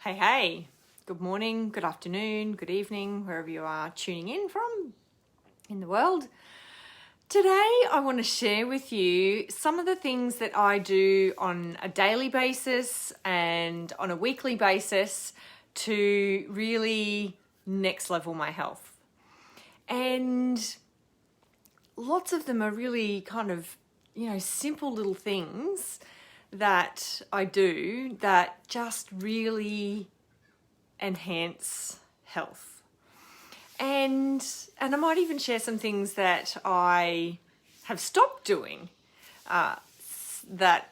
Hey, good morning, good afternoon, good evening, wherever you are tuning in from in the world. Today, I want to share with you some of the things that I do on a daily basis and on a weekly basis to really next level my health. And lots of them are really kind of, simple little things that I do that just really enhance health. And I might even share some things that I have stopped doing that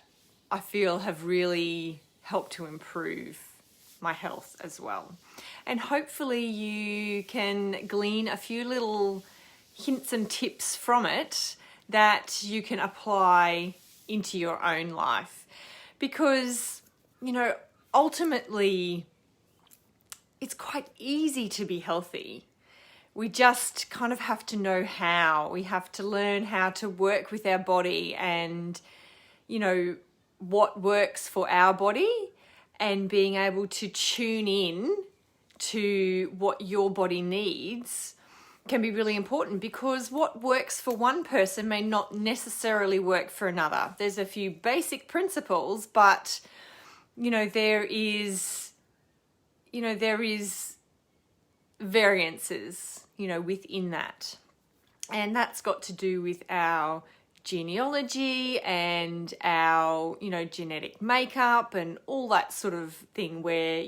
I feel have really helped to improve my health as well. And hopefully you can glean a few little hints and tips from it that you can apply into your own life. Because, ultimately, it's quite easy to be healthy. We just kind of have to know how. We have to learn how to work with our body and, what works for our body and being able to tune in to what your body needs can be really important, because what works for one person may not necessarily work for another. There's a few basic principles, but, there is variances, within that. And that's got to do with our genealogy and our, genetic makeup and all that sort of thing where,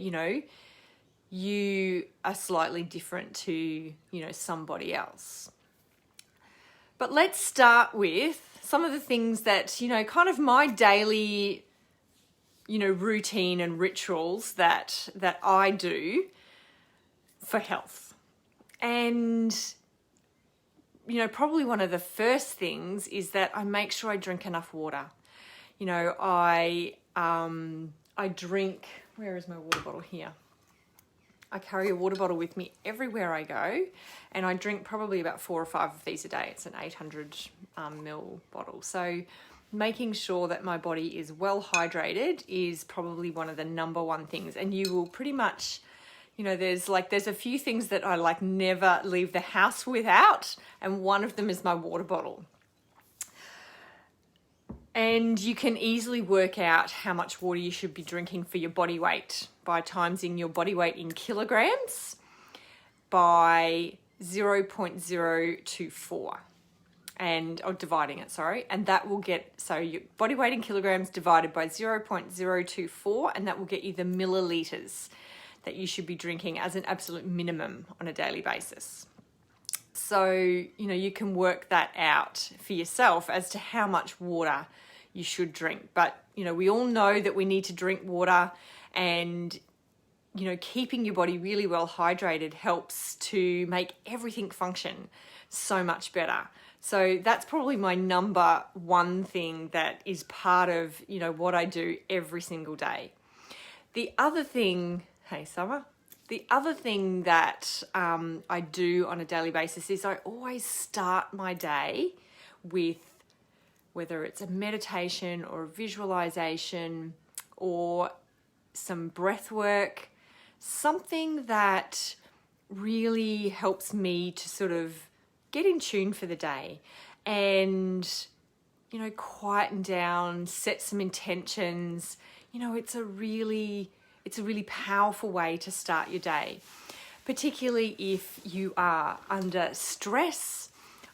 you are slightly different to, somebody else. But let's start with some of the things that, kind of my daily, routine and rituals that I do for health. And, probably one of the first things is that I make sure I drink enough water. I drink, where is my water bottle here? I carry a water bottle with me everywhere I go, and I drink probably about 4 or 5 of these a day. It's an 800 ml bottle. So making sure that my body is well hydrated is probably one of the number one things. And you will pretty much, there's a few things that I never leave the house without, and one of them is my water bottle. And you can easily work out how much water you should be drinking for your body weight by timesing your body weight in kilograms by 0.024 or dividing it, and that will get, so your body weight in kilograms divided by 0.024, and that will get you the milliliters that you should be drinking as an absolute minimum on a daily basis. So, you can work that out for yourself as to how much water you should drink. But, we all know that we need to drink water, and, keeping your body really well hydrated helps to make everything function so much better. So that's probably my number one thing that is part of, what I do every single day. The other thing, hey, Summer. The other thing that I do on a daily basis is I always start my day with, whether it's a meditation or a visualization or some breath work, something that really helps me to sort of get in tune for the day and, quieten down, set some intentions. It's a really powerful way to start your day, particularly if you are under stress,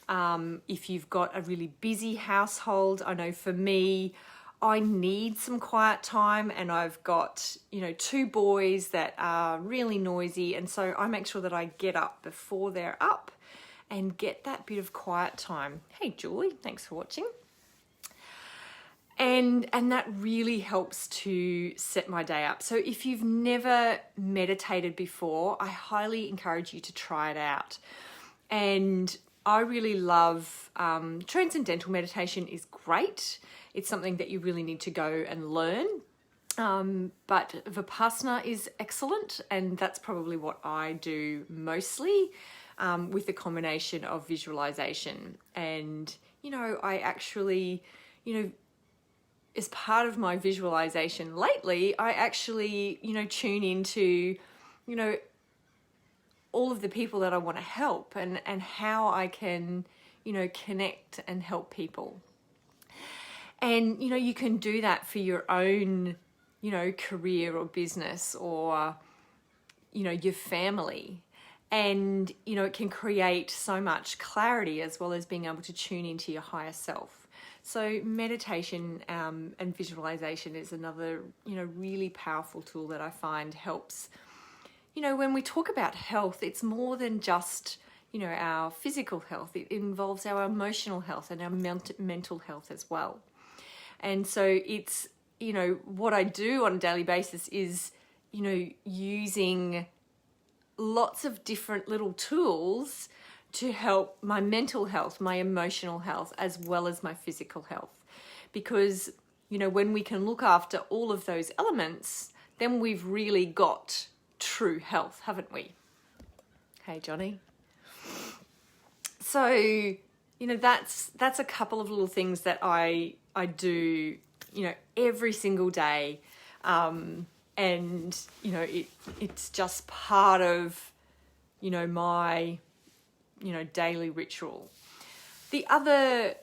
if you've got a really busy household. I know for me, I need some quiet time, and I've got, 2 boys that are really noisy, and so I make sure that I get up before they're up and get that bit of quiet time. Hey, Julie, thanks for watching. And that really helps to set my day up. So if you've never meditated before, I highly encourage you to try it out. And I really love transcendental meditation is great. It's something that you really need to go and learn. But Vipassana is excellent, and that's probably what I do mostly, with the combination of visualization. And, I actually, as part of my visualization lately, I actually, tune into, all of the people that I want to help and how I can, connect and help people. And, you can do that for your own, career or business or, your family. And, it can create so much clarity as well as being able to tune into your higher self. So meditation and visualization is another, really powerful tool that I find helps. When we talk about health, it's more than just, our physical health. It involves our emotional health and our mental health as well. And so it's, what I do on a daily basis is, using lots of different little tools to help my mental health, my emotional health, as well as my physical health. Because, when we can look after all of those elements, then we've really got true health, haven't we? Hey, Johnny. So, that's a couple of little things that I do, every single day. And, it's just part of, my, daily ritual. The other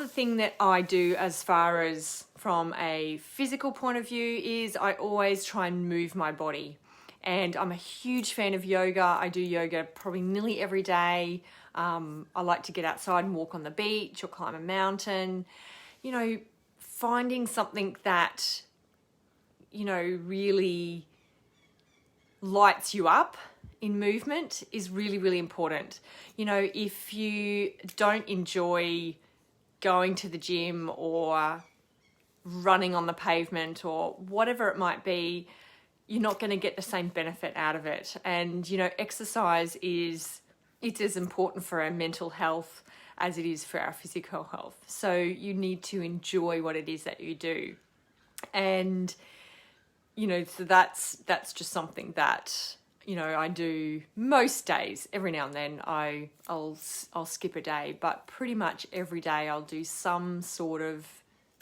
thing that I do as far as from a physical point of view is I always try and move my body. And I'm a huge fan of yoga. I do yoga probably nearly every day. I like to get outside and walk on the beach or climb a mountain. Finding something that, really lights you up in movement is really, really important. If you don't enjoy going to the gym or running on the pavement or whatever it might be, you're not going to get the same benefit out of it. And, exercise it's as important for our mental health as it is for our physical health. So you need to enjoy what it is that you do. And, so that's just something that, I do most days. Every now and then I'll skip a day, but pretty much every day I'll do some sort of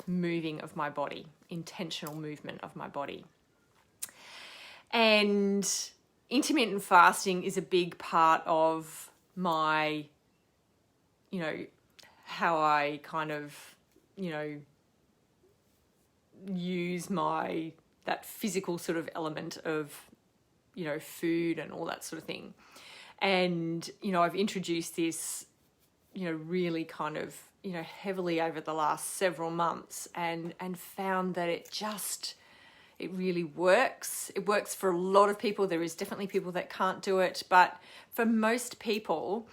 moving of my body, intentional movement of my body. And intermittent fasting is a big part of my, how I kind of, use that physical sort of element of, food and all that sort of thing. And, I've introduced this, really kind of, heavily over the last several months and found that it really works. It works for a lot of people. There is definitely people that can't do it, but for most people,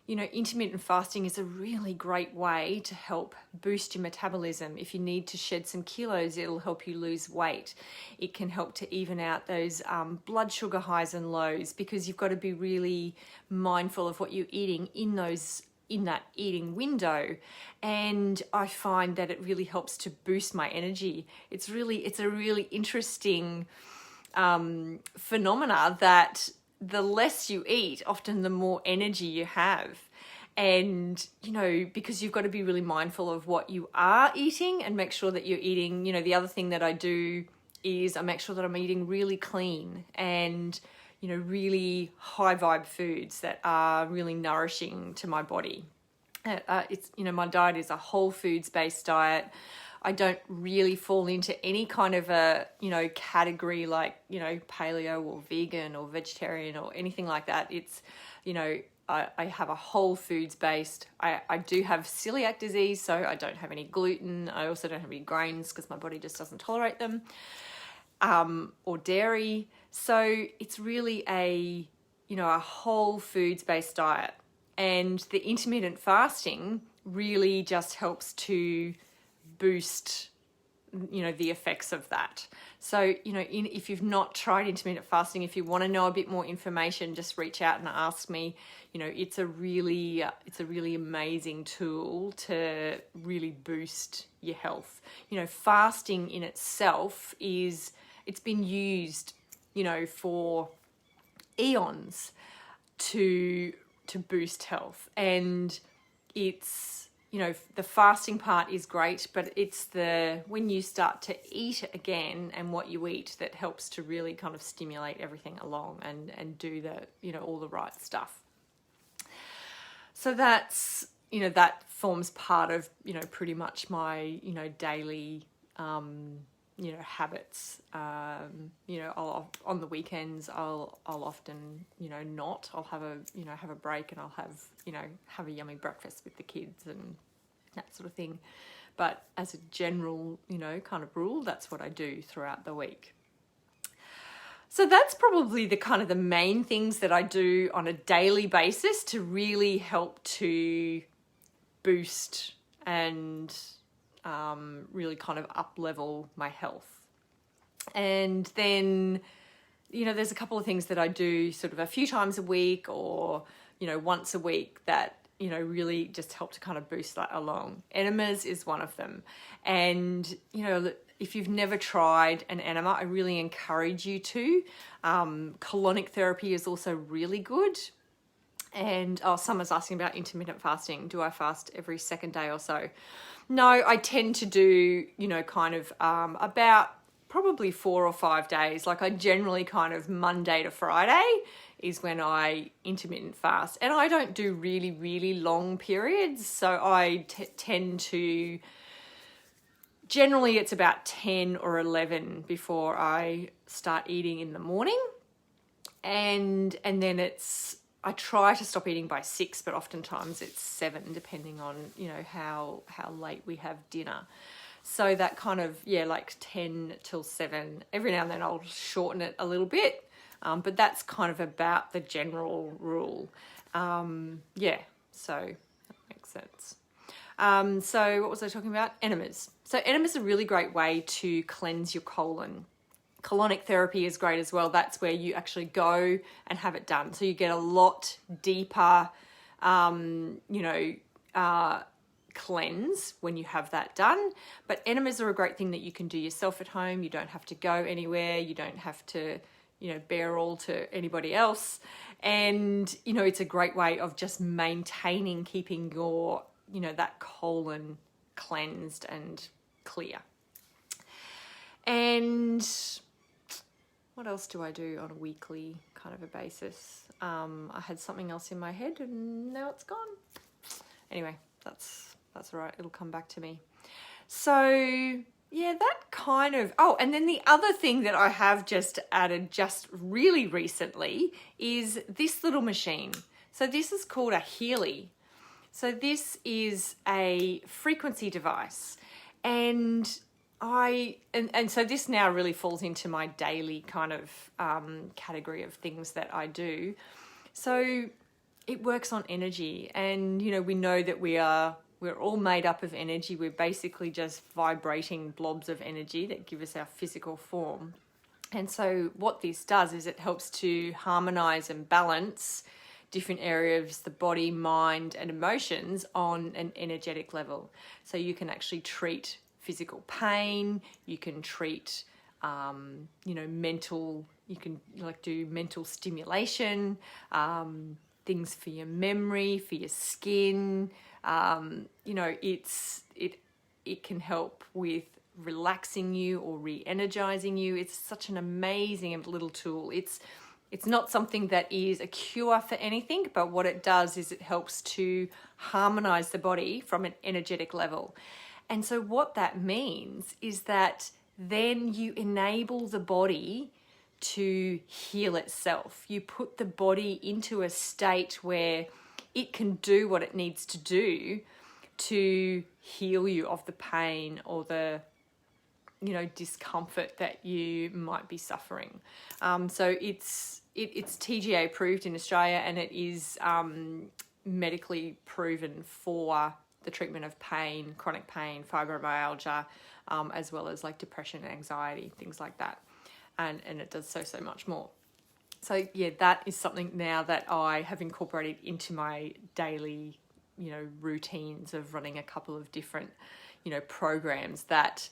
intermittent fasting is a really great way to help boost your metabolism. If you need to shed some kilos, it'll help you lose weight. It can help to even out those blood sugar highs and lows, because you've got to be really mindful of what you're eating in that eating window. And I find that it really helps to boost my energy. It's a really interesting phenomena that the less you eat, often the more energy you have. And, because you've got to be really mindful of what you are eating and make sure that you're eating, the other thing that I do is I make sure that I'm eating really clean and, really high vibe foods that are really nourishing to my body. My diet is a whole foods based diet. I don't really fall into any kind of a, category like, paleo or vegan or vegetarian or anything like that. It's, I have a whole foods based. I do have celiac disease, so I don't have any gluten. I also don't have any grains because my body just doesn't tolerate them, or dairy. So it's really a whole foods based diet. And the intermittent fasting really just helps to boost, the effects of that. So, if you've not tried intermittent fasting, if you want to know a bit more information, just reach out and ask me. It's a really amazing tool to really boost your health. Fasting in itself it's been used, for eons to boost health. And it's, the fasting part is great, but it's when you start to eat again and what you eat that helps to really kind of stimulate everything along and do all the right stuff. So that's, that forms part of, pretty much my, daily, habits. I'll, on the weekends, I'll often, I'll have a break, and I'll have a yummy breakfast with the kids and that sort of thing. But as a general, kind of rule, that's what I do throughout the week. So that's probably the main things that I do on a daily basis to really help to boost and really kind of up-level my health. And then, there's a couple of things that I do sort of a few times a week or, once a week that, really just help to kind of boost that along. Enemas is one of them. And, if you've never tried an enema, I really encourage you to. Colonic Therapy is also really good. And someone's asking about intermittent fasting. Do I fast every second day or so? No, I tend to do, about probably 4 or 5 days. Like I generally kind of Monday to Friday is when I intermittent fast. And I don't do really, really long periods. So I tend to, generally it's about 10 or 11 before I start eating in the morning. And then I try to stop eating by 6, but oftentimes it's 7, depending on, how late we have dinner. So that kind of, like 10 till 7. Every now and then I'll shorten it a little bit, but that's kind of about the general rule. So that makes sense. So what was I talking about? Enemas. So enemas are a really great way to cleanse your colon. Colonic Therapy is great as well. That's where you actually go and have it done. So you get a lot deeper, cleanse when you have that done. But enemas are a great thing that you can do yourself at home. You don't have to go anywhere. You don't have to, bear all to anybody else. And, it's a great way of just maintaining, keeping your, that colon cleansed and clear. And what else do I do on a weekly kind of a basis? I had something else in my head and now it's gone. Anyway, that's all right. It'll come back to me. So that kind of, and then the other thing that I have just added just really recently is this little machine. So this is called a Healy. So this is a frequency device, and so this now really falls into my daily kind of category of things that I do. So it works on energy, and we know that we're all made up of energy. We're basically just vibrating blobs of energy that give us our physical form. And so what this does is it helps to harmonize and balance different areas of the body, mind, and emotions on an energetic level. So you can actually treat physical pain, you can treat, mental, you can do mental stimulation, things for your memory, for your skin. It can help with relaxing you or re-energizing you. It's such an amazing little tool. It's not something that is a cure for anything, but what it does is it helps to harmonize the body from an energetic level. And so what that means is that then you enable the body to heal itself. You put the body into a state where it can do what it needs to do to heal you of the pain or the discomfort that you might be suffering. So it's TGA approved in Australia, and it is medically proven for the treatment of pain, chronic pain, fibromyalgia, as well as depression and anxiety, things like that. And it does so much more. So that is something now that I have incorporated into my daily, routines of running a couple of different, programs that,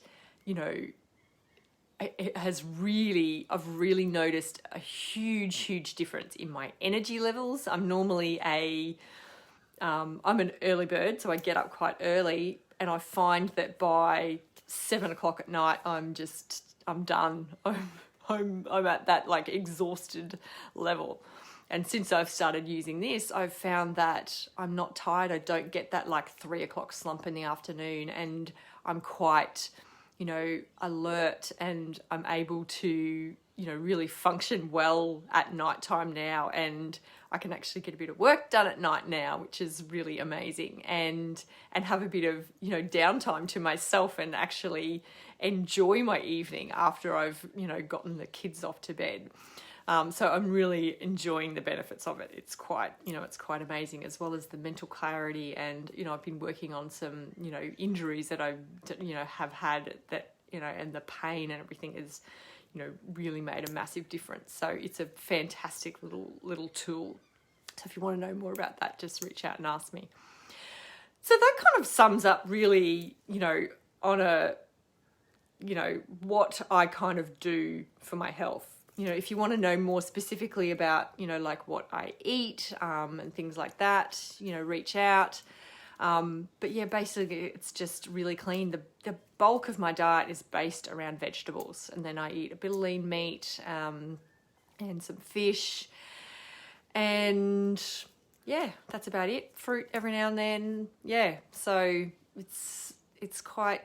I've really noticed a huge difference in my energy levels. I'm normally a I'm an early bird, so I get up quite early, and I find that by 7 o'clock at night, I'm done. I'm at that like exhausted level. And since I've started using this, I've found that I'm not tired. I don't get that like 3 o'clock slump in the afternoon, and I'm quite, alert, and I'm able to, really function well at nighttime now. And I can actually get a bit of work done at night now, which is really amazing, and have a bit of, downtime to myself and actually enjoy my evening after I've, gotten the kids off to bed. So I'm really enjoying the benefits of it. It's quite amazing, as well as the mental clarity. And, I've been working on some, injuries that I, have had that, and the pain and everything is, really made a massive difference. So it's a fantastic little tool. So if you want to know more about that, just reach out and ask me. So that kind of sums up really, on a, what I kind of do for my health. If you want to know more specifically about, like what I eat, and things like that, reach out. But yeah, basically it's just really clean. The bulk of my diet is based around vegetables, and then I eat a bit of lean meat, and some fish, and yeah, that's about it. Fruit every now and then. Yeah. So it's quite,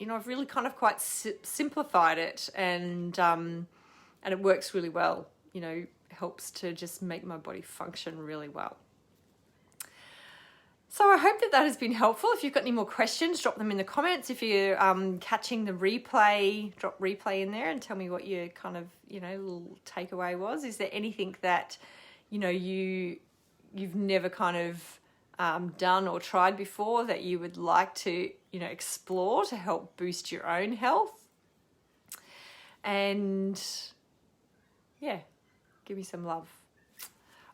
I've really kind of quite simplified it, and it works really well. Helps to just make my body function really well. So I hope that has been helpful. If you've got any more questions, drop them in the comments. If you're catching the replay, drop replay in there and tell me what your kind of, little takeaway was. Is there anything that, you've never kind of done or tried before that you would like to, explore to help boost your own health? And yeah, give me some love.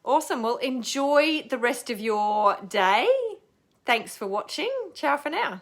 Awesome. Well, enjoy the rest of your day. Thanks for watching. Ciao for now.